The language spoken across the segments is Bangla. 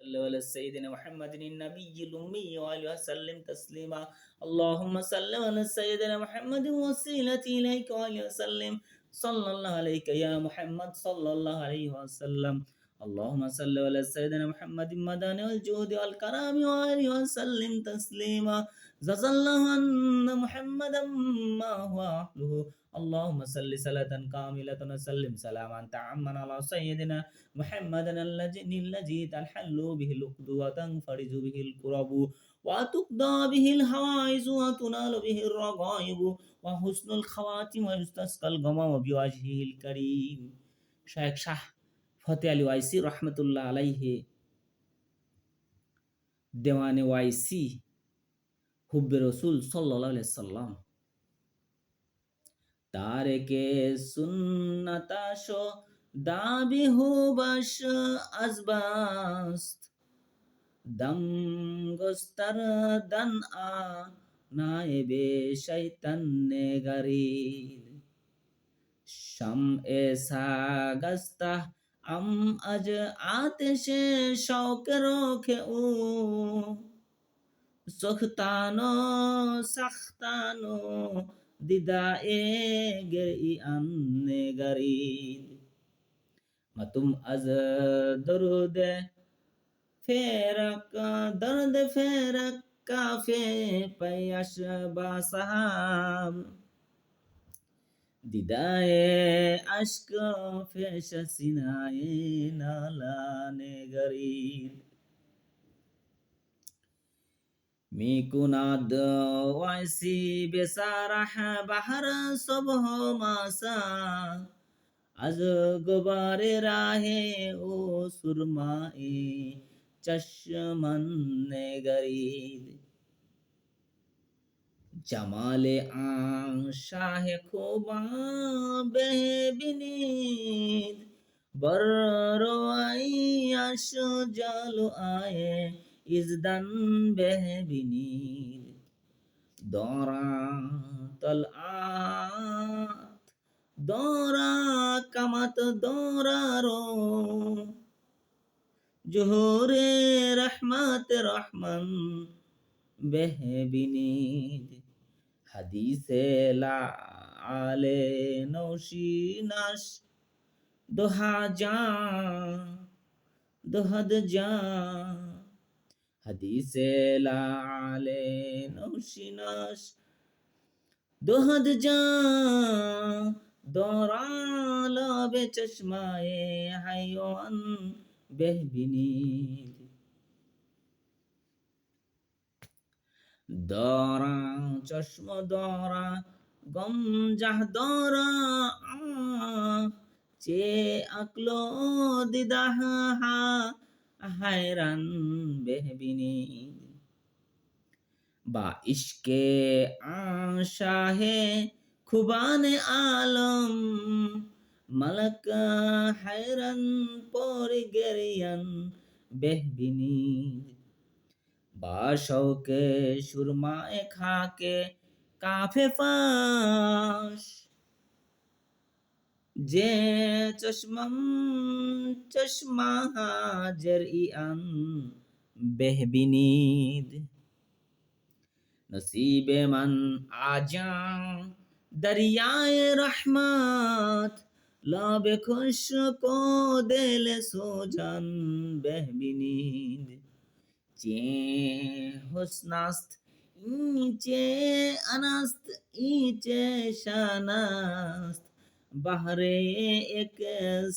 على سيدنا محمد النبي الأمي وآله وسلم تسليما. اللهم صل على سيدنا محمد وسيلة إليك وآله وسلم صلى الله عليك يا محمد صلى الله عليه وسلم. اللهم صل على سيدنا محمد مدان والجود والكرام وآله وسلم تسليما. جزا الله أن محمدا ما هو أهله. اللهم صل صلاة كاملة وسلم سلاما تعما على سيدنا محمد الذي تنحل به العقد وتنفرج به الكرب وتقضى به الحوائج وتنال به الرغائب وحسن الخواتم ويستسقى الغمام بوجهه الكريم. শেখ শাহ ফতে আলী ওয়াইসি রহমতুল্লাহ আলাইহি দেওয়ানে ওয়াইসি হুব্বে রসুল সাল্লাল্লাহু আলাইহি সাল্লাম তারেকে সুন্নতাশো দাবি হুবাশ আজবাস্ত দম গোস্তার দান আ নায়েবে শৈতান নেগারির শাম এ সাগস্তা আম আজ আতেশে শৌক রোখে ও সখতানো সখতানো দিদা এ গেই আন্নে গরিদ মাতুম আজ দরুদে ফেরক দর্দ ফেরক কাফে পয়াশ বা সাহাব দিদায়ে আশক ফেশ সিনায়ে নালানে গরিদ মিকুনাদ ওয়াইসি বেসারাহ বাহার সবহ মাসা আজ গোবারে রাহে ও সুরমায়ে চশমন নেগরিদ জামালে আং শাহে খোবা বেবিনিদ বররোয়াই আশ জালো আয়ে ইজদান বেবিনিদ দরা তলআত দরা কামাত দরারো জোহরে রহমত রহমান বেহবিনিদ হাদিসে লা আলে নৌশিনাস দোহা যা দোহদ যা হাদিসে লা আলে নৌশিনাস দোহদ যা দরালাবে চশমায়ে হাইওয়ান বেহবিনিদ দরা চশম দরা গম জাহ দরা চে আকলো দিদাহ হা হায়রান বেহবিনিদ বা ইশকে আশাহে খুবানে আলম মালক হায়রান পরে গেরিয়ান বেহবিনিদ বা শৌকে সুরমায়ে খাকে কাফে ফাশ যে চশমম চশমা জরইআন বেহবিনিদ নসিবে মান আজা দরিয়ায়ে রহমত লাবে খুশ কো দেলে সোজান বেহবিনিদ চে হুসনাস্ত ইচে আনাস্ত ইচে শানাস্ত বাহরে এক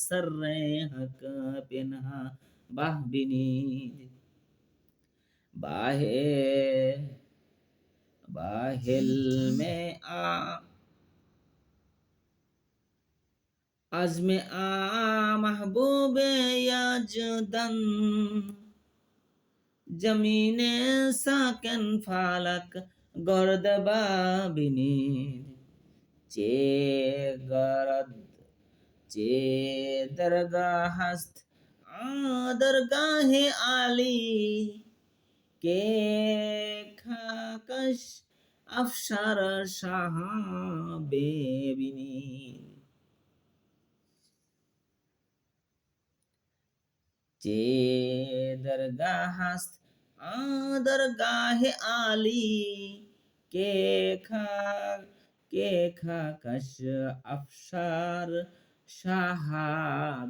সর্রে হক পিনহা বাহবিনিদ বাহে বাহিল মে আ আজমে আ মাহবুবে ইয়াজদান জমিনে সাকেন ফালক গর্দ বাবিনিদ চে গরদ চে দরগাহস্ত দরগাহে আলী কে খাকশ আফসার শাহ বেবিনি। जे दरगाह दरगाह आली के खा कश Afsar Shaha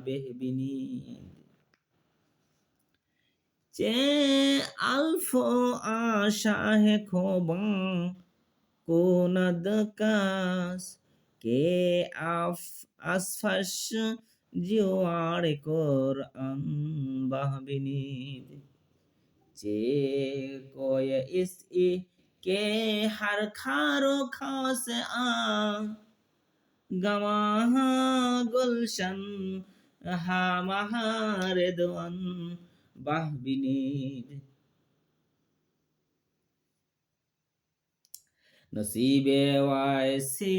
behbini che alfo ashahe khoban konadkas ke asfash jiware Quran bahbini che koye isi ke har kharo khase a gamaha gulshan hamaha redwan bahbini नसीबे वायसी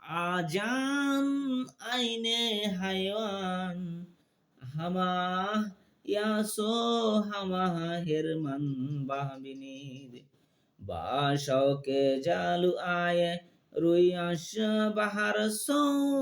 आजान आईने haywan hama yaso hama hirman bahbini ba shauke jalu aye ruyash bahar so